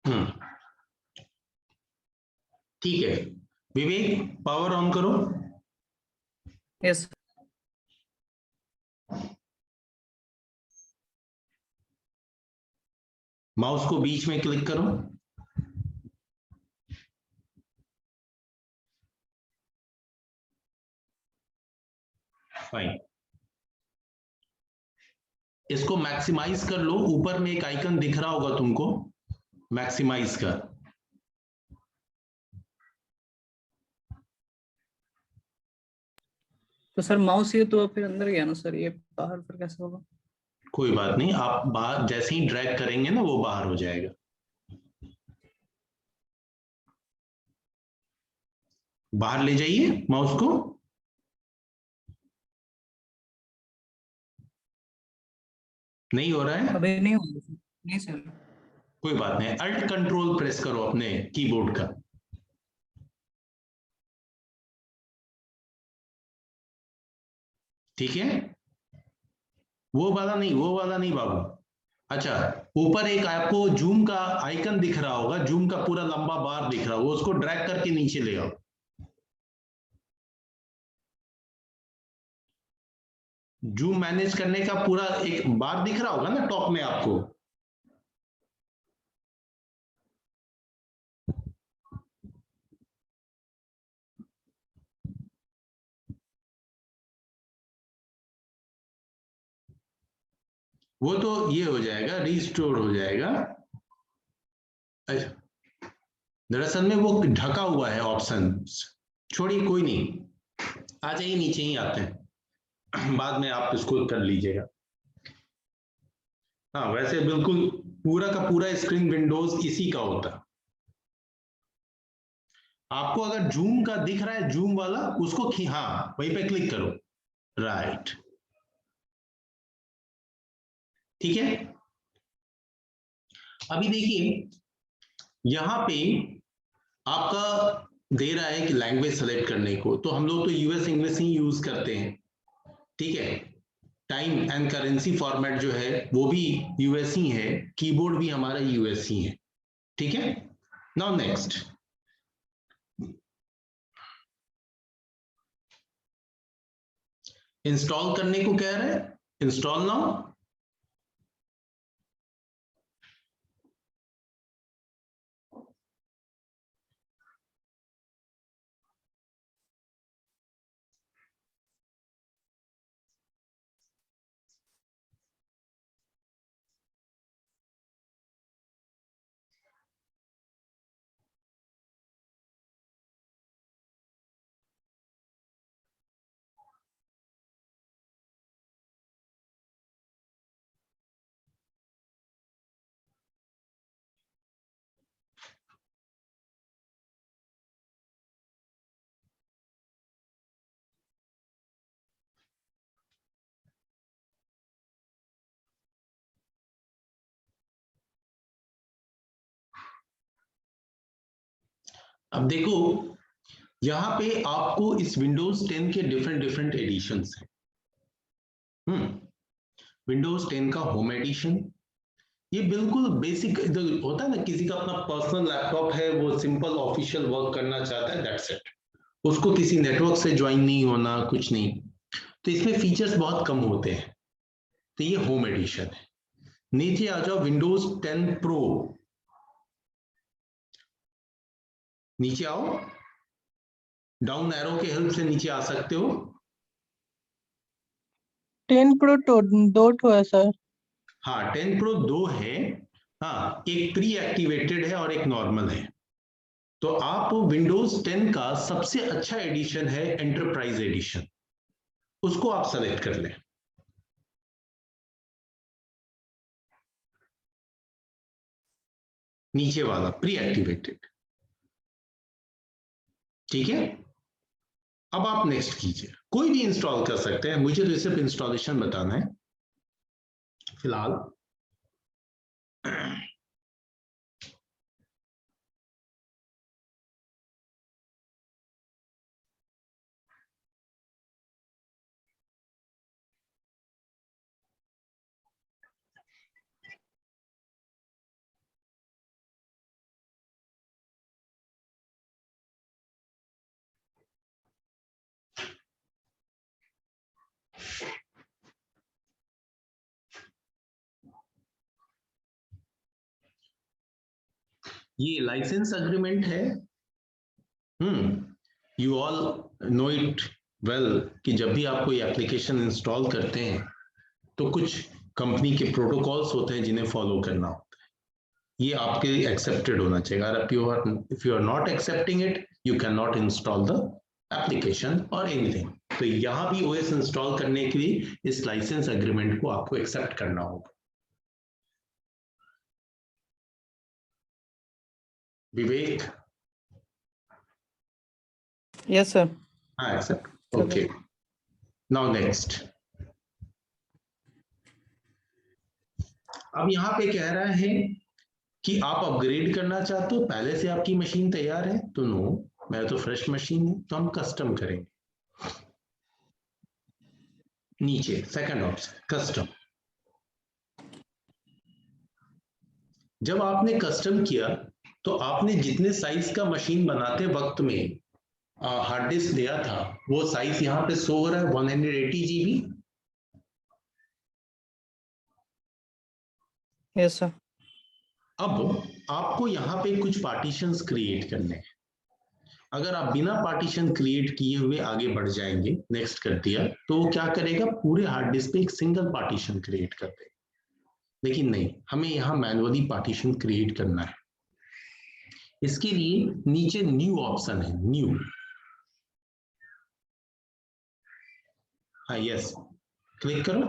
हम्म, ठीक है। विवेक power on करो। यस। माउस को बीच में क्लिक करो। फाइन। इसको मैक्सिमाइज कर लो। ऊपर में एक आइकन दिख रहा होगा तुमको मैक्सिमाइज का। तो सर माउस ये तो फिर अंदर गया ना सर, ये बाहर फिर कैसे होगा? कोई बात नहीं, आप बाहर जैसे ही ड्रैग करेंगे ना वो बाहर हो जाएगा। बाहर ले जाइए माउस को। नहीं हो रहा है? अभी नहीं होगा सर। नहीं सर। कोई बात नहीं, अल्ट कंट्रोल प्रेस करो अपने कीबोर्ड का। ठीक है, वो वाला नहीं, वो वाला नहीं बाबू। अच्छा, ऊपर एक आपको जूम का आइकन दिख रहा होगा, जूम का पूरा लंबा बार दिख रहा होगा, उसको ड्रैग करके नीचे ले आओ। जूम मैनेज करने का पूरा एक बार दिख रहा होगा ना टॉप में आपको। वो तो ये हो जाएगा, रिस्टोर हो जाएगा। दरअसल में वो ढका हुआ है ऑप्शन। छोड़िए, कोई नहीं, आ जाइए, नीचे ही आते हैं, बाद में आप इसको कर लीजिएगा। हाँ, वैसे बिल्कुल पूरा का पूरा स्क्रीन विंडोज इसी का होता। आपको अगर जूम का दिख रहा है, जूम वाला, उसको हाँ वहीं पे क्लिक करो। राइट, ठीक है। अभी देखिए यहां पे आपका दे रहा है कि लैंग्वेज सेलेक्ट करने को, तो हम लोग तो यूएस इंग्लिश ही यूज करते हैं। ठीक है, टाइम एंड करेंसी फॉर्मेट जो है वो भी यूएस ही है, कीबोर्ड भी हमारा यूएस ही है। ठीक है, नाउ नेक्स्ट। इंस्टॉल करने को कह रहे हैं, इंस्टॉल नाउ। अब देखो यहां पे आपको इस विंडोज 10 के डिफरेंट डिफरेंट एडिशंस हैं। विंडोज 10 का होम एडिशन, ये बिल्कुल बेसिक होता है ना, किसी का अपना पर्सनल लैपटॉप है, वो सिंपल ऑफिशियल वर्क करना चाहता है, दैट्स इट। उसको किसी नेटवर्क से ज्वाइन नहीं होना, कुछ नहीं। तो इसमें फीचर्स बहुत कम होते हैं। तो ये होम एडिशन है। नीचे आ जाओ, विंडोज 10 प्रो। नीचे आओ, डाउन एरो के हेल्प से नीचे आ सकते हो। 10 प्रो तो 2 है सर। हाँ, 10 प्रो 2 है। हाँ, एक प्री एक्टिवेटेड है और एक नॉर्मल है। तो आप विंडोज 10 का सबसे अच्छा एडिशन है एंटरप्राइज एडिशन, उसको आप सेलेक्ट कर लें। नीचे वाला प्री एक्टिवेटेड। ठीक है, अब आप नेक्स्ट कीजिए। कोई भी इंस्टॉल कर सकते हैं, मुझे तो सिर्फ इंस्टॉलेशन बताना है फिलहाल। ये लाइसेंस अग्रीमेंट है। You all know it well कि जब भी आप कोई एप्लीकेशन इंस्टॉल करते हैं तो कुछ कंपनी के प्रोटोकॉल्स होते हैं जिन्हें फॉलो करना होता है। ये आपके एक्सेप्टेड होना चाहिए। अगर if you are not accepting it, you can not install the application और एनीथिंग। तो यहाँ भी ओएस इंस्टॉल करने के लिए इस लाइसेंस एग्रीमेंट को आपको एक्सेप्ट करना होगा। विवेक? Yes sir. हाँ, एक्सेप्ट। Okay, now next. अब यहाँ पे कह रहा है कि आप अपग्रेड करना चाहते हो, पहले से आपकी मशीन तैयार है, तो नो, मैं तो फ्रेश मशीन है, तो हम कस्टम करेंगे। नीचे सेकंड ऑप्शन कस्टम। जब आपने कस्टम किया तो आपने जितने साइज का मशीन बनाते वक्त में हार्ड डिस्क दिया था, वो साइज यहाँ पे शो हो रहा है 180 GB। Yes sir. अब आपको यहाँ पे कुछ पार्टीशंस क्रिएट करने हैं। अगर आप बिना पार्टीशन क्रिएट किए हुए आगे बढ़ जाएंगे, नेक्स्ट कर दिया, तो वो क्या करेगा, पूरे हार्ड डिस्क पे एक सिंगल पार्टीशन क्रिएट कर देगा। लेकिन नहीं, हमें यहाँ मैनुअली पार्टीशन क्रिएट करना है। इसके लिए नीचे न्यू ऑप्शन है, न्यू। हाँ, यस, क्लिक करो।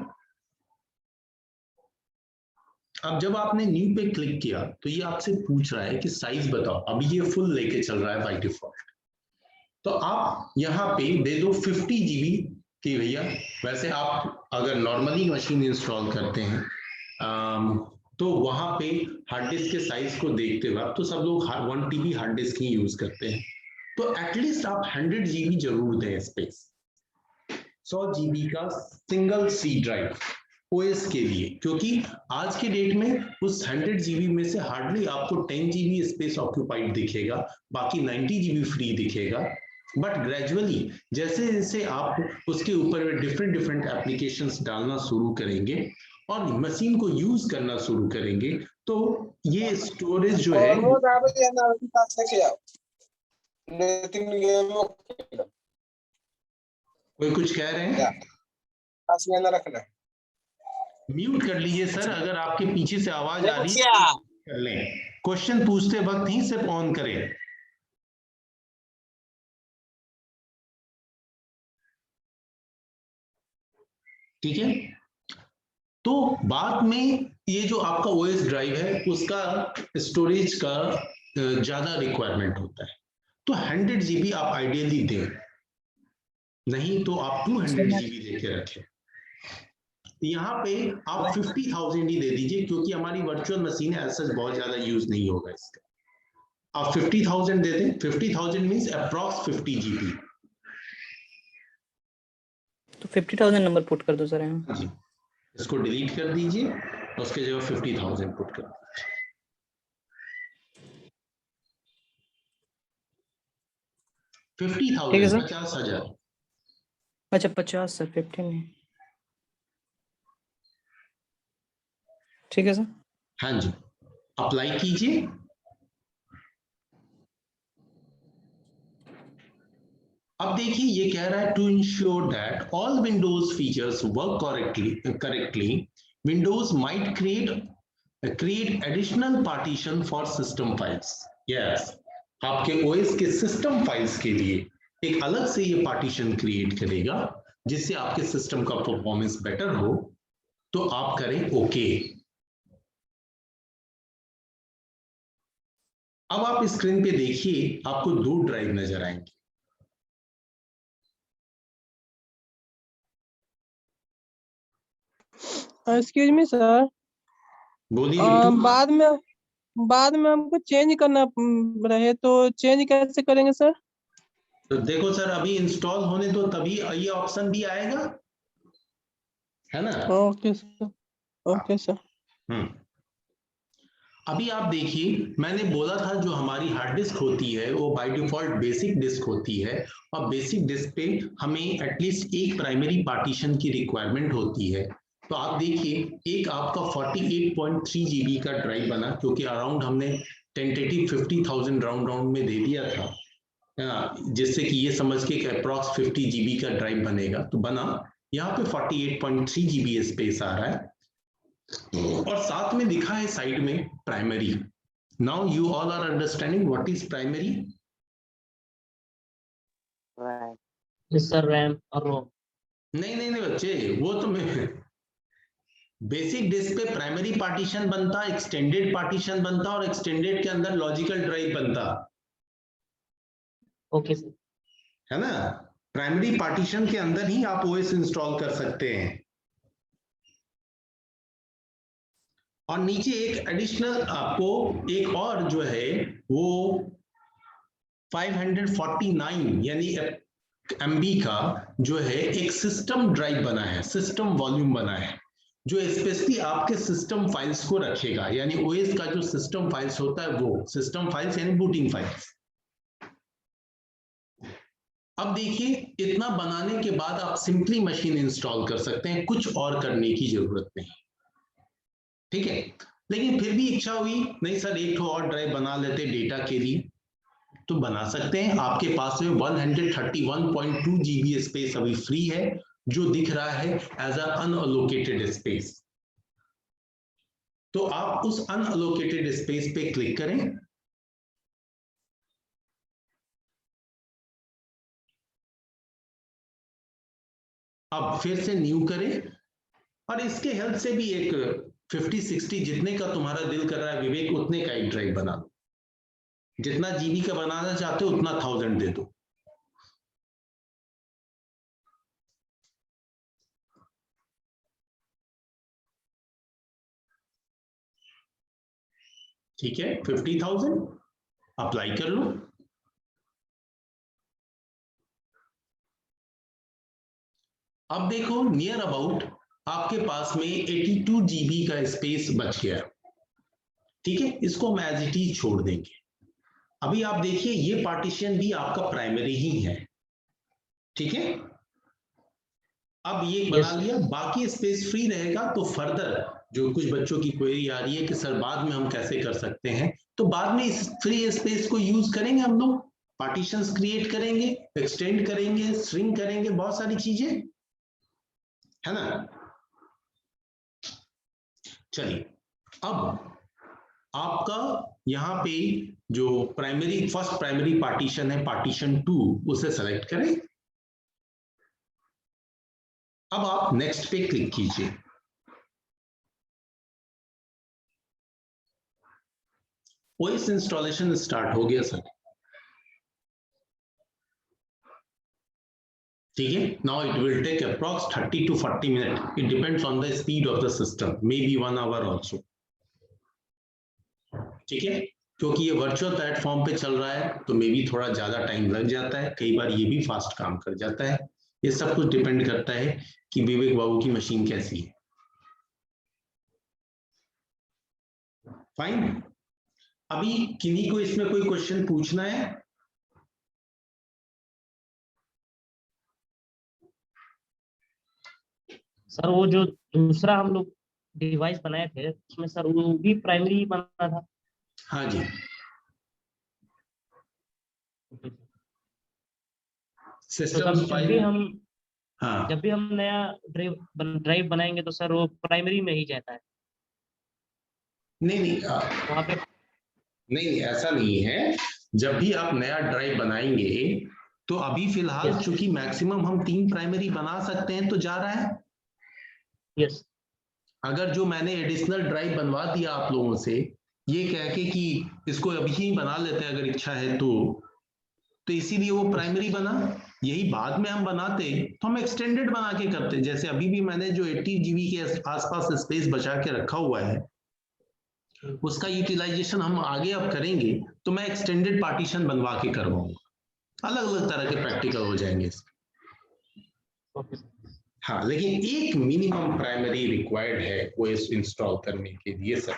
अब जब आपने न्यू पे क्लिक किया तो ये आपसे पूछ रहा है कि साइज बताओ। अभी ये फुल लेके चल रहा है बाय डिफॉल्ट, तो आप यहाँ पे दे दो 50 GB की भैया। वैसे आप अगर नॉर्मली मशीन इंस्टॉल करते हैं तो वहां पे हार्ड डिस्क के साइज को देखते हुए, अब तो सब लोग 1 TB हार्ड डिस्क ही यूज करते हैं, तो एटलीस्ट आप 100 GB जरूर दें स्पेस। 100 GB का सिंगल सी ड्राइव ओएस के लिए, क्योंकि आज के डेट में उस 100 GB में से हार्डली आपको 10 GB स्पेस ऑक्यूपाइड दिखेगा, बाकी 90 GB फ्री दिखेगा। बट ग्रेजुअली जैसे जैसे आप उसके ऊपर डिफरेंट एप्लीकेशंस डालना शुरू करेंगे और मशीन को यूज करना शुरू करेंगे, तो ये स्टोरेज जो है, कोई कुछ कह रहे हैं? म्यूट कर लीजिए सर, अगर आपके पीछे से आवाज आ रही है कर लें। क्वेश्चन पूछते वक्त ही सिर्फ ऑन करें। ठीक है, तो बाद में ये जो आपका ओएस ड्राइव है उसका स्टोरेज का ज्यादा रिक्वायरमेंट होता है, तो 100 GB आप आइडियली दें, नहीं तो आप 200 GB देके रखें। यहाँ पे आप 50,000 ही दे दीजिए, क्योंकि हमारी वर्चुअल मशीन है, ऐसा बहुत ज्यादा यूज नहीं होगा इसका। आप 50,000 दे दें। 50,000 मीन्स अप्रॉक्स 50 GB। तो 50,000 नंबर पुट कर दो सर यहाँ। जी, इसको डिलीट कर दीजिए, उसके जगह 50,000 पुट कर दीजिए। 50,000 50,000। अच्छा 50 सर, 50 नहीं। ठीक है सर। हाँ जी, अप्लाई कीजिए। अब देखिए ये कह रहा है to ensure that all Windows features work correctly Windows might create additional partition for system files. Yes, आपके ओएस के सिस्टम फाइल्स के लिए एक अलग से ये पार्टीशन क्रिएट करेगा, जिससे आपके सिस्टम का परफॉर्मेंस बेटर हो। तो आप करें ओके। अब आप स्क्रीन पे देखिए, आपको 2 ड्राइव नजर आएंगे। एक्सक्यूज मी सर, बोलिए। बाद में हमको चेंज करना रहे तो चेंज कैसे करेंगे सर? तो देखो सर, अभी इंस्टॉल होने दो, तभी ये ऑप्शन भी आएगा, है ना? Okay sir, okay sir. अभी आप देखिए, मैंने बोला था जो हमारी हार्ड डिस्क होती है वो बाय डिफॉल्ट बेसिक डिस्क होती है, और बेसिक डिस्क पे हमें एटलीस्ट एक प्राइमरी पार्टीशन की रिक्वायरमेंट होती है। तो आप देखिए, एक आपका 48.3 जीबी का ड्राइव बना, क्योंकि अराउंड हमने टेंटेटिव 50,000 राउंड में दे दिया था, जिससे कि ये समझ के अप्रॉक्स 50 जीबी का ड्राइव बनेगा, तो बना। यहाँ पे 48.3 जीबी स्पेस आ रहा है, और साथ में लिखा है साइड में primary. Now you all are understanding what is primary? Sir RAM और रोम। नहीं बच्चे, वो तो मैं, बेसिक डिस्क पे प्राइमरी पार्टीशन बनता, एक्सटेंडेड पार्टीशन बनता, और एक्सटेंडेड के अंदर लॉजिकल ड्राइव बनता। Okay sir. है ना? प्राइमरी पार्टीशन के अंदर ही आप ओएस इंस्टॉल कर सकते हैं। और नीचे एक एडिशनल आपको एक और जो है वो 549 यानी एमबी का जो है एक सिस्टम ड्राइव बना है, सिस्टम वॉल्यूम बना है, जो स्पेशली आपके सिस्टम फाइल्स को रखेगा, यानी ओएस का जो सिस्टम फाइल्स होता है वो सिस्टम फाइल्स यानी बूटिंग फाइल्स। अब देखिए, इतना बनाने के बाद आप सिंपली मशीन इंस्टॉल कर सकते हैं, कुछ और करने की जरूरत नहीं, ठीक है। लेकिन फिर भी इच्छा हुई, नहीं सर एक और ड्राइव बना लेते डेटा के लिए, तो बना सकते हैं। आपके पास में 131.2 जीबी स्पेस अभी फ्री है, जो दिख रहा है एज अ अनअलोकेटेड स्पेस। तो आप उस अनअलोकेटेड स्पेस पे क्लिक करें। अब फिर से न्यू करें, और इसके हेल्प से भी एक 50-60 जितने का तुम्हारा दिल कर रहा है विवेक, उतने का एक ड्राइव बना लो। जितना जीबी का बनाना चाहते हो उतना 1000 दे दो। ठीक है, 50,000 अप्लाई कर लो। अब देखो, नियर अबाउट आपके पास में 82 जीबी का स्पेस बच गया, ठीक है। इसको हम एज इट इज छोड़ देंगे। अभी आप देखिए, ये पार्टीशन भी आपका प्राइमरी ही है, ठीक है। अब ये बना लिया, बाकी स्पेस फ्री रहेगा, तो फर्दर जो कुछ बच्चों की क्वेरी आ रही है कि सर बाद में हम कैसे कर सकते हैं, तो बाद में इस फ्री स्पेस को यूज करेंगे हम लोग, पार्टीशंस क्रिएट करेंगे, एक्सटेंड करेंगे, श्रिंक करेंगे, बहुत सारी चीजें, है ना। चलिए, अब आपका यहाँ पे जो प्राइमरी फर्स्ट प्राइमरी पार्टीशन है, पार्टीशन 2, उसे सेलेक्ट करें। अब आप नेक्स्ट पे क्लिक कीजिए। ओएस इंस्टॉलेशन स्टार्ट हो गया सर, ठीक है। Now it will take approx 30 to 40 minute, it depends on the speed of the system, may be 1 hour also, ठीक है। क्योंकि ये वर्चुअल प्लेटफॉर्म पे चल रहा है तो मे बी थोड़ा ज्यादा टाइम लग जाता है, कई बार ये भी फास्ट काम कर जाता है। ये सब कुछ डिपेंड करता है कि विवेक बाबू की मशीन कैसी है। फाइन। अभी किन्हीं को इसमें कोई क्वेश्चन पूछना है? सर वो जो दूसरा हम लोग डिवाइस बनाए थे उसमें सर वो भी प्राइमरी बना था। हाँ जी, तो सिस्टम सर हाँ जब भी हम नया ड्राइव बनाएंगे तो सर वो प्राइमरी में ही जाता है। नहीं वहाँ पे नहीं ऐसा नहीं है। जब भी आप नया ड्राइव बनाएंगे तो अभी फिलहाल Yes. चूंकि मैक्सिमम हम 3 प्राइमरी बना सकते हैं तो जा रहा है। यस। अगर जो मैंने एडिशनल ड्राइव बनवा दिया आप लोगों से ये कह के कि इसको अभी ही बना लेते हैं अगर इच्छा है तो इसीलिए वो प्राइमरी बना। यही बाद में हम बनाते तो हम एक्सटेंडेड बना के करते, जैसे अभी भी मैंने जो 80 जीबी के आसपास स्पेस बचा के रखा हुआ है उसका यूटिलाइजेशन हम आगे अब करेंगे तो मैं एक्सटेंडेड पार्टीशन बनवा के करवाऊंगा, अलग अलग तरह के प्रैक्टिकल हो जाएंगे। हाँ, लेकिन एक मिनिमम प्राइमरी रिक्वायर्ड है ओएस इंस्टॉल करने के लिए सर।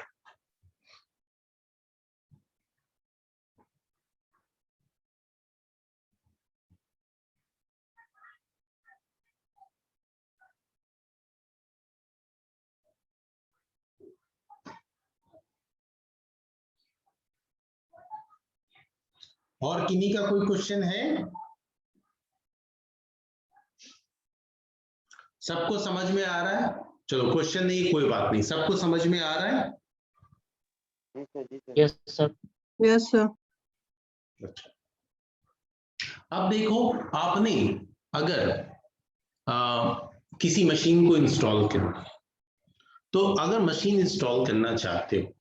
और किन्हीं का कोई क्वेश्चन है? सबको समझ में आ रहा है? चलो क्वेश्चन नहीं, कोई बात नहीं, सबको समझ में आ रहा है? Yes sir. Yes sir. अच्छा, अब देखो, आपने अगर किसी मशीन को इंस्टॉल करना, तो अगर मशीन इंस्टॉल करना चाहते हो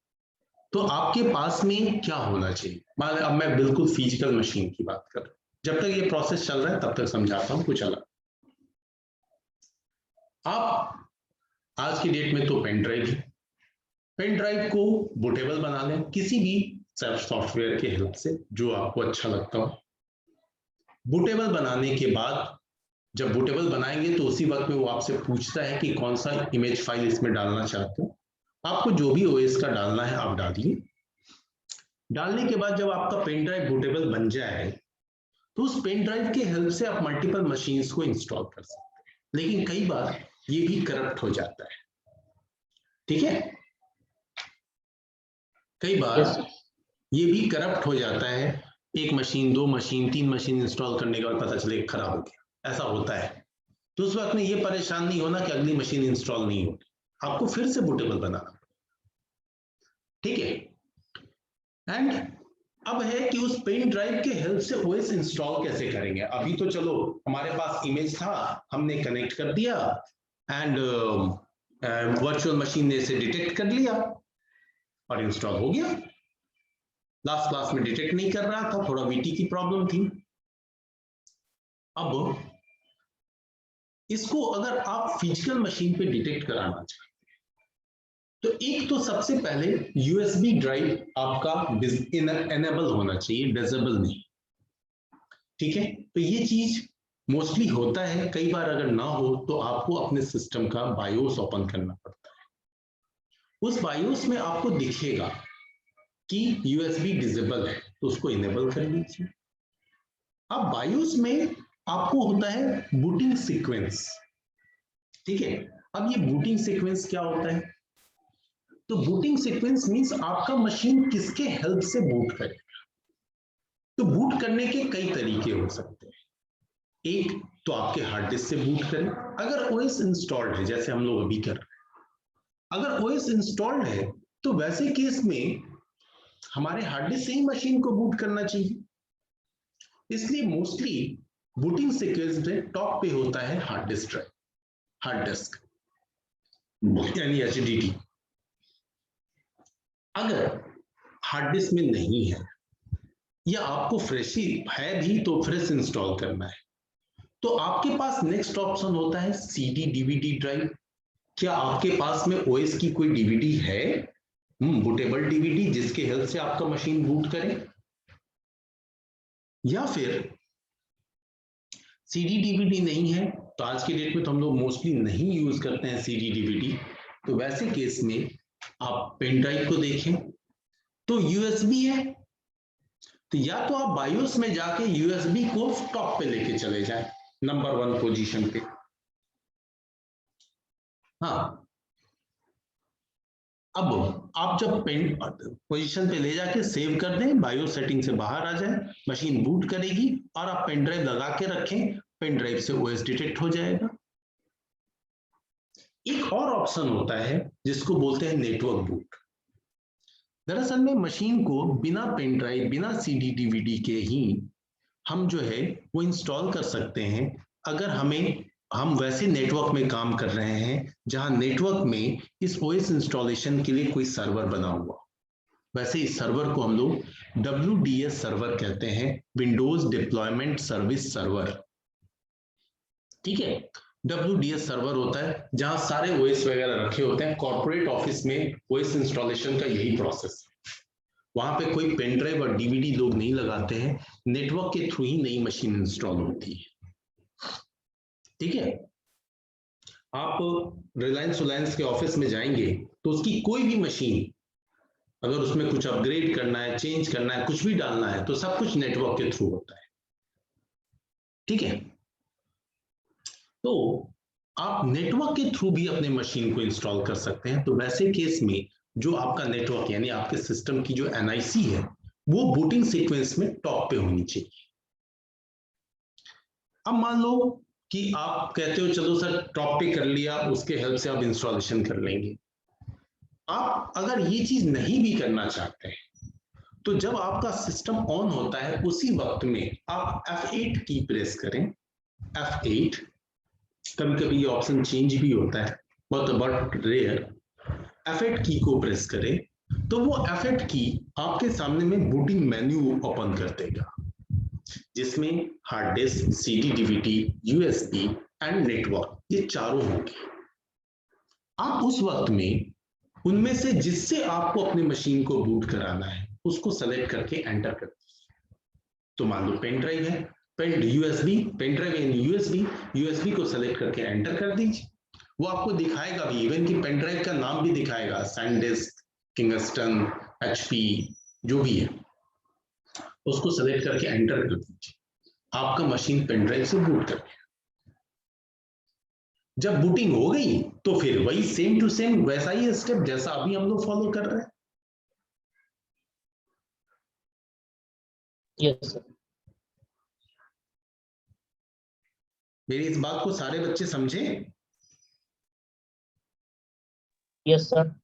तो आपके पास में क्या होना चाहिए? अब मैं बिल्कुल फिजिकल मशीन की बात कर रहा हूं, जब तक ये प्रोसेस चल रहा है तब तक समझाता हूं कुछ अलग। आप आज की डेट में तो पेन ड्राइव को बूटेबल बना लें किसी भी सॉफ्टवेयर के हेल्प से, जो आपको अच्छा लगता हो। बूटेबल बनाने के बाद जब बूटेबल बनाएंगे तो उसी वक्त में वो आपसे पूछता है कि कौन सा इमेज फाइल इसमें डालना चाहते हो। आपको जो भी ओएस का डालना है आप डालिए। डालने के बाद जब आपका पेन ड्राइव बूटेबल बन जाए तो उस पेन ड्राइव के हेल्प से आप मल्टीपल मशीन्स को इंस्टॉल कर सकते हैं, लेकिन कई बार ये भी करप्ट हो जाता है। ठीक है, कई बार यस सर। ये भी करप्ट हो जाता है। एक मशीन, दो मशीन, तीन मशीन इंस्टॉल करने के बाद पता चले खराब हो गया, ऐसा होता है। तो उस वक्त में ये परेशान नहीं होना कि अगली मशीन इंस्टॉल नहीं होगी, आपको फिर से बूटेबल बनाना। ठीक है, एंड अब है कि उस पेन ड्राइव के हेल्प से ओएस इंस्टॉल कैसे करेंगे। अभी तो चलो हमारे पास इमेज था, हमने कनेक्ट कर दिया एंड वर्चुअल मशीन ने इसे डिटेक्ट कर लिया और इंस्टॉल हो गया। लास्ट क्लास में डिटेक्ट नहीं कर रहा था, थोड़ा वीटी की प्रॉब्लम थी। अब इसको अगर आप फिजिकल मशीन पे डिटेक्ट कराना चाहते हैं तो एक तो सबसे पहले यूएसबी ड्राइव आपका एनेबल होना चाहिए, डिसेबल नहीं। ठीक है, तो ये चीज मोस्टली होता है। कई बार अगर ना हो तो आपको अपने सिस्टम का बायोस ओपन करना पड़ता है। उस बायोस में आपको दिखेगा कि यूएसबी डिसेबल है, तो उसको इनेबल कर लीजिए। अब बायोस में आपको होता है बूटिंग सीक्वेंस। ठीक है, अब ये बूटिंग सीक्वेंस क्या होता है? तो बूटिंग सीक्वेंस मींस आपका मशीन किसके हेल्प से बूट करेगा। तो बूट करने के कई तरीके हो सकते हैं। एक तो आपके हार्ड डिस्क से बूट करें, अगर ओएस इंस्टॉल्ड है, जैसे हम लोग अभी कर रहे हैं। अगर ओएस इंस्टॉल्ड है तो वैसे केस में हमारे हार्ड डिस्क से ही मशीन को बूट करना चाहिए। इसलिए मोस्टली बूटिंग सीक्वेंस में टॉप पे होता है hard disk drive, hard disk यानी एचडीडी। अगर हार्ड डिस्क में नहीं है या आपको फ्रेश ही है भी तो फ्रेश इंस्टॉल करना है, तो आपके पास नेक्स्ट ऑप्शन होता है सीडी डीवीडी ड्राइव। क्या आपके पास में ओएस की कोई डीवीडी है, बूटेबल डीवीडी, जिसके हेल्प से आपका मशीन बूट करे? या फिर सीडी डीवीडी नहीं है, तो आज के डेट में तो हम लोग मोस्टली नहीं यूज करते हैं सीडी डीवीडी। तो वैसे केस में आप पेन ड्राइव को देखें तो यूएसबी है, तो या तो आप बायोस में जाके यूएसबी को टॉप पे लेके चले जाएं, नंबर 1 पोजीशन पे। हाँ, अब आप जब पेन पोजीशन पे ले जाके सेव कर दें, बायोस सेटिंग से बाहर आ जाए, मशीन बूट करेगी और आप पेन ड्राइव लगा के रखें, पेन ड्राइव से ओएस डिटेक्ट हो जाएगा। एक और ऑप्शन होता है जिसको बोलते हैं नेटवर्क बूट। दरअसल में मशीन को बिना पेन ड्राइव, बिना सीडी डीवीडी के ही हम जो है वो इंस्टॉल कर सकते हैं, अगर हम वैसे नेटवर्क में काम कर रहे हैं जहां नेटवर्क में इस ओएस इंस्टॉलेशन के लिए कोई सर्वर बना हुआ। वैसे इस सर्वर को हम लोग WDS सर्वर कहते हैं, विंडोज डिप्लॉयमेंट सर्विस सर्वर। ठीक है, WDS सर्वर होता है जहां सारे ओएस वगैरह रखे होते हैं। कॉर्पोरेट ऑफिस में ओएस इंस्टॉलेशन का यही प्रोसेस है। वहां पे कोई पेन ड्राइव और डीवीडी लोग नहीं लगाते हैं, नेटवर्क के थ्रू ही नई मशीन इंस्टॉल होती है। ठीक है, आप रिलायंस के ऑफिस में जाएंगे तो उसकी कोई भी मशीन, अगर उसमें कुछ अपग्रेड करना है, चेंज करना है, कुछ भी डालना है, तो सब कुछ नेटवर्क के थ्रू होता है। ठीक है, तो आप नेटवर्क के थ्रू भी अपने मशीन को इंस्टॉल कर सकते हैं। तो वैसे केस में जो आपका नेटवर्क यानी आपके सिस्टम की जो NIC है वो बूटिंग सीक्वेंस में टॉप पे होनी चाहिए। अब मान लो कि आप कहते हो चलो सर टॉप पे कर लिया, उसके हेल्प से आप इंस्टॉलेशन कर लेंगे। आप अगर ये चीज नहीं भी करना चाहते हैं तो जब आपका सिस्टम ऑन होता है उसी वक्त में आप F8 की प्रेस करें। F8, कभी कभी ये ऑप्शन चेंज भी होता है, बट रेयर। F8 की को प्रेस करें तो वो F8 की आपके सामने में बूटिंग मेन्यू ओपन कर देगा, जिसमें hard disk, CD, DVD, USB and network, ये चारों होंगे। आप उस वक्त में उनमें से जिससे आपको अपनी मशीन को बूट कराना है उसको सेलेक्ट करके एंटर कर दीजिए। तो मान लो पेन ड्राइव है, पेन ड्राइव यानी यूएसबी को सेलेक्ट करके एंटर कर दीजिए। वो आपको दिखाएगा भी, इवन कि पेन ड्राइव का नाम भी दिखाएगा, सैनडिस्क, किंगस्टन, HP, जो भी है उसको सेलेक्ट करके एंटर कर दीजिए। आपका मशीन पेन ड्राइव से बूट कर गया। जब बूटिंग हो गई तो फिर वही सेम टू सेम वैसा ही स्टेप जैसा अभी हम लोग फॉलो कर रहे हैं। Yes sir. मेरी इस बात को सारे बच्चे समझे? Yes sir.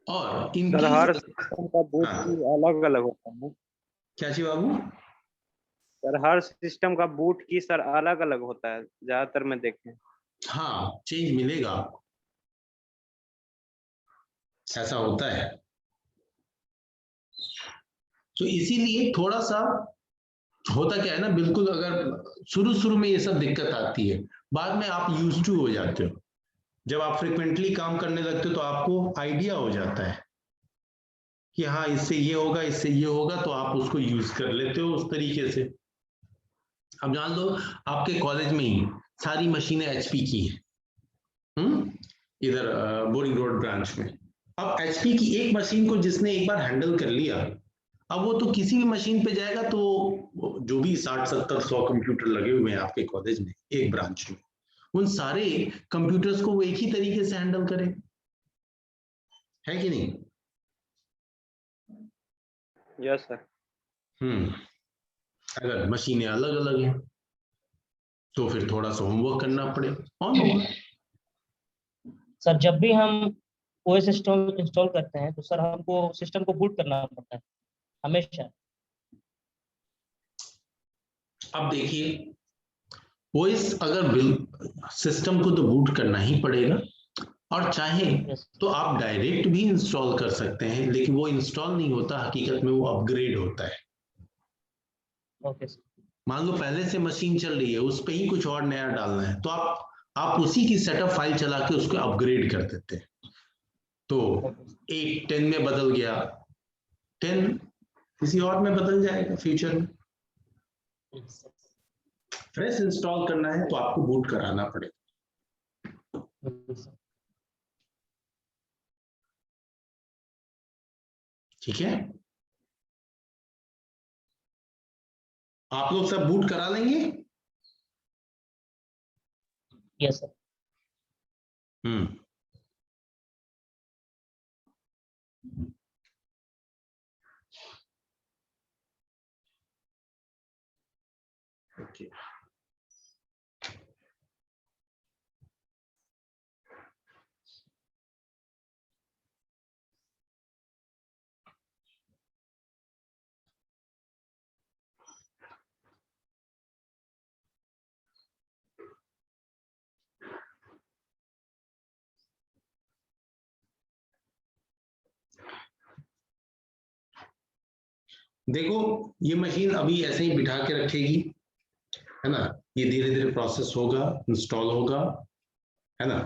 और सर इनकी हर सिस्टम का बूट हाँ, की अलग अलग होता है। क्या जी बाबू? सर हर सिस्टम का बूट की सर अलग अलग होता है, ज्यादातर मैं देखे। हाँ, चेंज मिलेगा आपको, ऐसा होता है। तो इसीलिए थोड़ा सा होता क्या है ना, बिल्कुल अगर शुरू में ये सब दिक्कत आती है, बाद में आप यूज टू हो जाते हो। जब आप फ्रिक्वेंटली काम करने लगते हो तो आपको आइडिया हो जाता है कि हाँ इससे ये होगा, इससे ये होगा, तो आप उसको यूज कर लेते हो उस तरीके से। अब जान लो आपके कॉलेज में ही सारी मशीनें HP की हैं, इधर बोरिंग रोड ब्रांच में। अब HP की एक मशीन को जिसने एक बार हैंडल कर लिया, अब वो तो किसी भी मशीन पे जाएगा तो जो भी 60, 70, 100 कंप्यूटर लगे हुए हैं आपके कॉलेज में एक ब्रांच में, उन सारे कंप्यूटर्स को वो एक ही तरीके से हैंडल करे, है कि नहीं? Yes sir. अगर मशीनें अलग अलग हैं तो फिर थोड़ा सा होमवर्क करना पड़े। ऑन होगा सर जब भी हम OS इंस्टॉल करते हैं तो सर हमको सिस्टम को बूट करना पड़ता है हमेशा। अब देखिए OS अगर सिस्टम को तो बूट करना ही पड़ेगा, और चाहे यस तो आप डायरेक्ट भी इंस्टॉल कर सकते हैं, लेकिन वो इंस्टॉल नहीं होता, हकीकत में वो अपग्रेड होता है। Okay sir. मान लो पहले से मशीन चल रही है, उस पे ही कुछ और नया डालना है, तो आप उसी की सेटअप फाइल चला के उसको अपग्रेड कर देते हैं। तो 8 10 में बदल गया, 10 किसी और में बदल जाएगा फ्यूचर में। फ्रेश इंस्टॉल करना है तो आपको बूट कराना पड़ेगा। ठीक है, आप लोग सब बूट करा लेंगे? Yes sir. ओके। देखो ये मशीन अभी ऐसे ही बिठा के रखेगी, है ना, ये धीरे धीरे प्रोसेस होगा, इंस्टॉल होगा, है ना।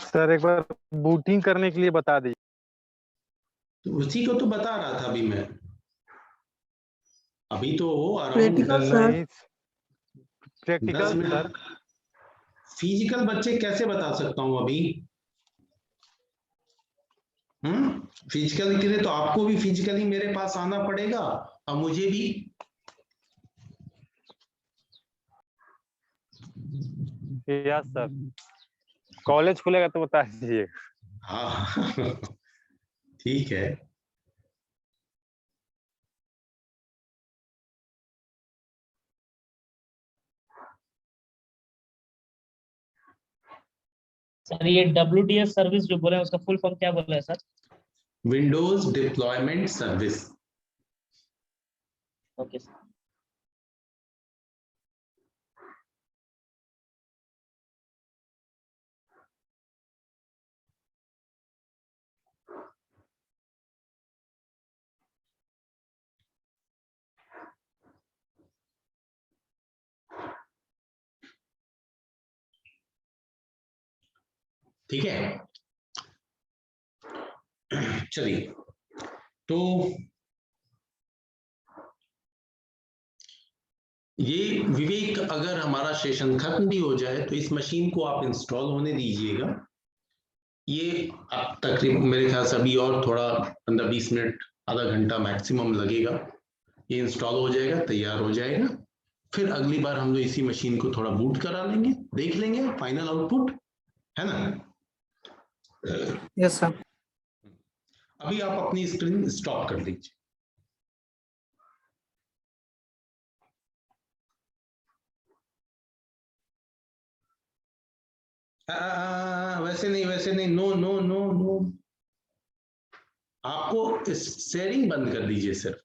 सर एक बार बूटिंग करने के लिए बता दीजिए। तो उसी को तो बता रहा था अभी मैं, अभी तो प्रैक्टिकल सर। नहीं प्रैक्टिकल सर। फिजिकल बच्चे कैसे बता सकता हूं अभी? फिजिकल के लिए तो आपको भी फिजिकली मेरे पास आना पड़ेगा, और मुझे भी। यस सर, कॉलेज खुलेगा तो बता दीजिए। हाँ ठीक है। सर ये WDS सर्विस जो बोले हैं उसका फुल फॉर्म क्या बोला है sir? Windows deployment service. Okay sir. ठीक है, चलिए तो ये विवेक, अगर हमारा सेशन खत्म भी हो जाए तो इस मशीन को आप इंस्टॉल होने दीजिएगा। ये अब तकरीबन मेरे ख्याल से अभी और थोड़ा 15-20 मिनट, आधा घंटा मैक्सिमम लगेगा, ये इंस्टॉल हो जाएगा, तैयार हो जाएगा। फिर अगली बार हम लोग इसी मशीन को थोड़ा बूट करा लेंगे, देख लेंगे फाइनल आउटपुट, है ना? Yes sir. अभी आप अपनी स्क्रीन स्टॉप कर लीजिए। वैसे नहीं, नो नो नो नो, आपको शेयरिंग बंद कर दीजिए सर।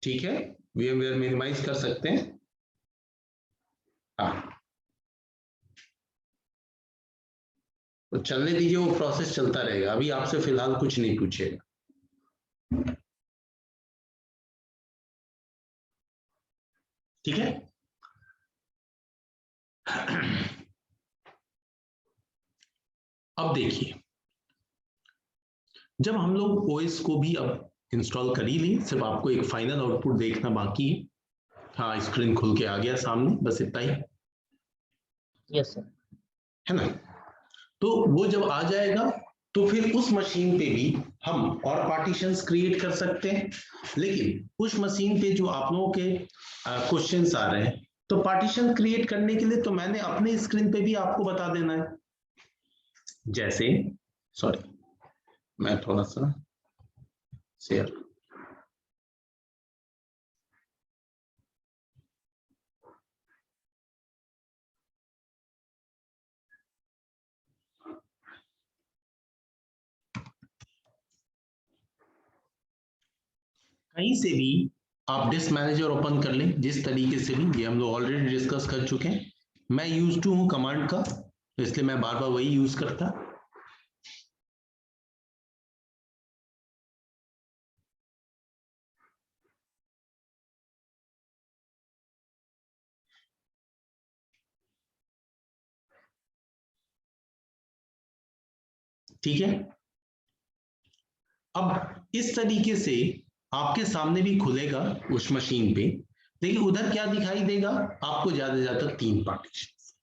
ठीक है, VMware मिनिमाइज कर सकते हैं। हाँ, तो चलने दीजिए, वो प्रोसेस चलता रहेगा। अभी आपसे फिलहाल कुछ नहीं पूछेगा। ठीक है, अब देखिए, जब हम लोग OS को भी अब इंस्टॉल कर ही लें, सिर्फ आपको एक फाइनल आउटपुट देखना बाकी है। हाँ, स्क्रीन खुल के आ गया सामने, बस इतना ही, यस सर। है ना? तो वो जब आ जाएगा तो फिर उस मशीन पे भी हम और पार्टीशंस क्रिएट कर सकते हैं। लेकिन उस मशीन पे जो आप लोगों के क्वेश्चंस आ रहे हैं, तो पार्टीशन क्रिएट करने के लिए तो मैंने अपने स्क्रीन पे भी आपको बता देना है। जैसे, सॉरी, मैं थोड़ा सा शेयर, कहीं से भी आप डिस्क मैनेजर ओपन कर लें, जिस तरीके से भी, ये हम लोग ऑलरेडी डिस्कस कर चुके हैं। मैं यूज टू हूं कमांड का, तो इसलिए मैं बार बार वही यूज करता। ठीक है, अब इस तरीके से आपके सामने भी खुलेगा उस मशीन पे। देखिए उधर क्या दिखाई देगा आपको, ज्यादा से ज्यादा 3 पार्टीशंस।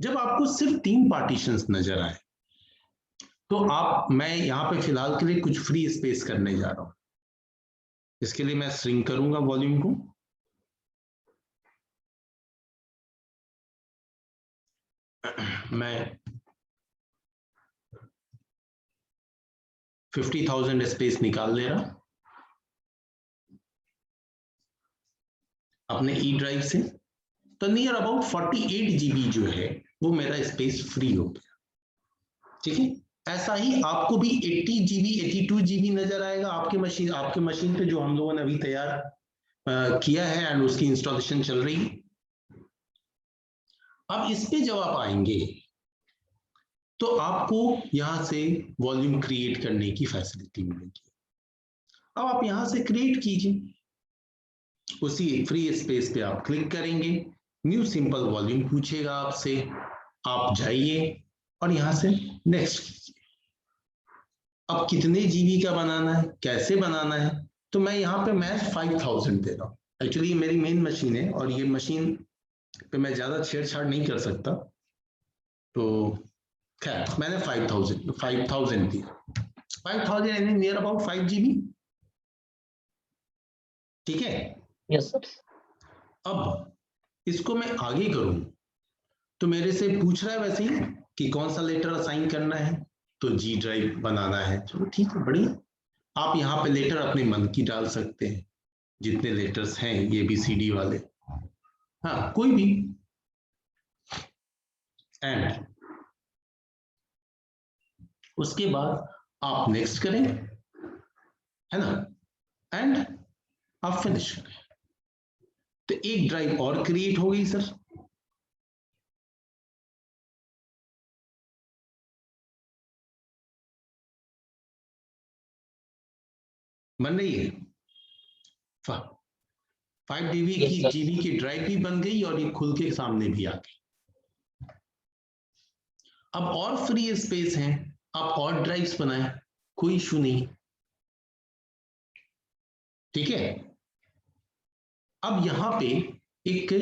जब आपको सिर्फ 3 पार्टीशंस नजर आए तो मैं यहां पे फिलहाल के लिए कुछ फ्री स्पेस करने जा रहा हूं। इसके लिए मैं श्रिंक करूंगा वॉल्यूम को, मैं 50,000 स्पेस निकाल ले रहा अपने ई ड्राइव से, तो नियर अबाउट 48 GB जो है वो मेरा स्पेस फ्री हो गया। ठीक है, ऐसा ही आपको भी 80 GB 82 GB नजर आएगा आपके मशीन पे, जो हम लोगों ने अभी तैयार किया है एंड उसकी इंस्टॉलेशन चल रही है। अब इस पे जब आप आएंगे तो आपको यहां से वॉल्यूम क्रिएट करने की फैसिलिटी मिलेगी। अब आप यहां से क्रिएट कीजिए, उसी फ्री स्पेस पे आप क्लिक करेंगे, न्यू सिंपल वॉल्यूम पूछेगा आपसे, आप जाइए और यहां से नेक्स्ट कीजिए। अब कितने GB का बनाना है, कैसे बनाना है, तो मैं यहाँ पे मैच 5000 दे रहा हूँ। एक्चुअली ये मेरी मेन मशीन है और ये मशीन पे मैं ज्यादा छेड़छाड़ नहीं कर सकता, तो खैर मैंने 5000 दिया। 5000 यानी नियर अबाउट 5 GB। ठीक है, यस सर। अब इसको मैं आगे करूं तो मेरे से पूछ रहा है वैसे ही कि कौन सा लेटर असाइन करना है, तो जी ड्राइव बनाना है। चलो ठीक है, बढ़िया। आप यहाँ पे लेटर अपने मन की डाल सकते हैं, जितने लेटर्स हैं ये ABCD वाले, हाँ कोई भी। एंड उसके बाद आप नेक्स्ट करें, है ना, एंड आप फिनिश करें, तो एक ड्राइव और क्रिएट हो गई सर। बन रही है, 5 GB Yes, की sir. GB की ड्राइव भी बन गई और ये खुल के सामने भी आ गई। अब और फ्री स्पेस है, आप और ड्राइव्स बनाएं, कोई इशू नहीं। ठीक है, अब यहां पे एक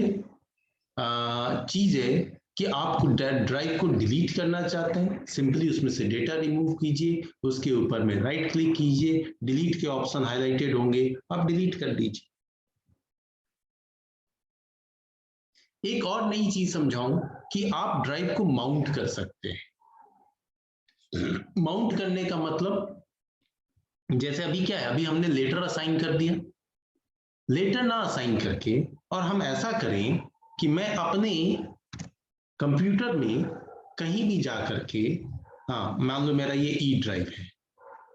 चीज है कि आप ड्राइव को डिलीट करना चाहते हैं, सिंपली उसमें से डेटा रिमूव कीजिए, उसके ऊपर में राइट क्लिक कीजिए, डिलीट के ऑप्शन हाईलाइटेड होंगे, आप डिलीट कर दीजिए। एक और नई चीज समझाऊं कि आप ड्राइव को माउंट कर सकते हैं। माउंट करने का मतलब, जैसे अभी क्या है, अभी हमने लेटर असाइन कर दिया, लेटर ना असाइन करके और हम ऐसा करें कि मैं अपने कंप्यूटर में कहीं भी जा करके, हाँ मान लो मेरा ये ई ड्राइव है,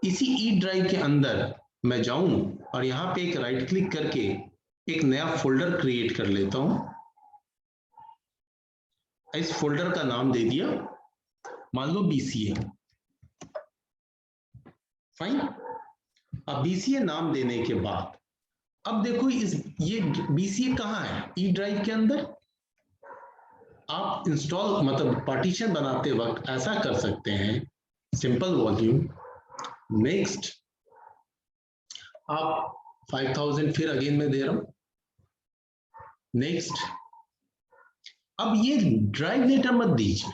इसी ई ड्राइव के अंदर मैं जाऊं और यहाँ पे एक राइट क्लिक करके एक नया फोल्डर क्रिएट कर लेता हूं। इस फोल्डर का नाम दे दिया, मान लो BCA, फाइन। अब BCA नाम देने के बाद अब देखो ये BCA कहाँ है, ई ड्राइव के अंदर। आप इंस्टॉल मतलब पार्टीशन बनाते वक्त ऐसा कर सकते हैं, सिंपल वॉल्यूम नेक्स्ट, आप 5000 फिर अगेन मैं दे रहा हूं, नेक्स्ट। अब ये ड्राइव लेटर मत दीजिए,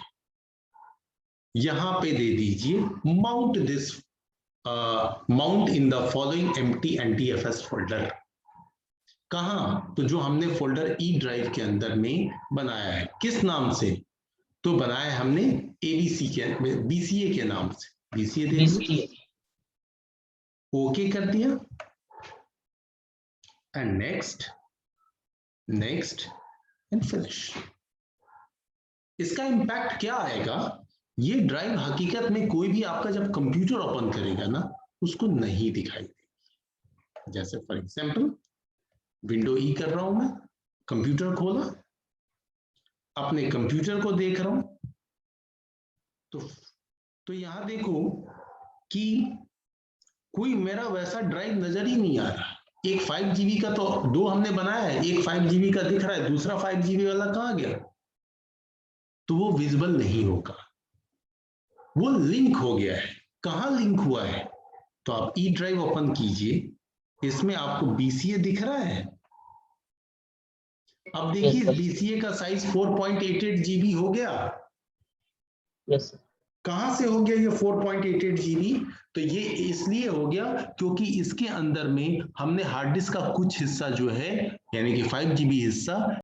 यहां पे दे दीजिए mount this mount in the following empty NTFS folder. कहां, तो जो हमने फोल्डर ई ड्राइव के अंदर में बनाया है, किस नाम से, तो बनाया है हमने BCA के नाम से, BCA दे दिया, ओके कर दिया, and next next and finish. इसका इंपैक्ट क्या आएगा, ये ड्राइव हकीकत में कोई भी आपका जब कंप्यूटर ओपन करेगा ना, उसको नहीं दिखाई देगी। जैसे फॉर एग्जांपल विंडो ई कर रहा हूं मैं, कंप्यूटर खोला, अपने कंप्यूटर को देख रहा हूं, तो यहां देखो कि कोई मेरा वैसा ड्राइव नजर ही नहीं आ रहा। एक 5 GB का तो 2 हमने बनाया है, एक 5 GB का दिख रहा है, दूसरा 5 GB वाला कहां गया, तो वो विजिबल नहीं होगा, वो लिंक हो गया है। कहां लिंक हुआ है, तो आप ई ड्राइव ओपन कीजिए, इसमें आपको BCA दिख रहा है। अब देखिए Yes, BCA का साइज 4.88 GB हो गया। यस। कहां से हो गया ये 4.88 GB, तो ये इसलिए हो गया क्योंकि इसके अंदर में हमने हार्ड डिस्क का कुछ हिस्सा जो है, यानी कि 5 GB हिस्सा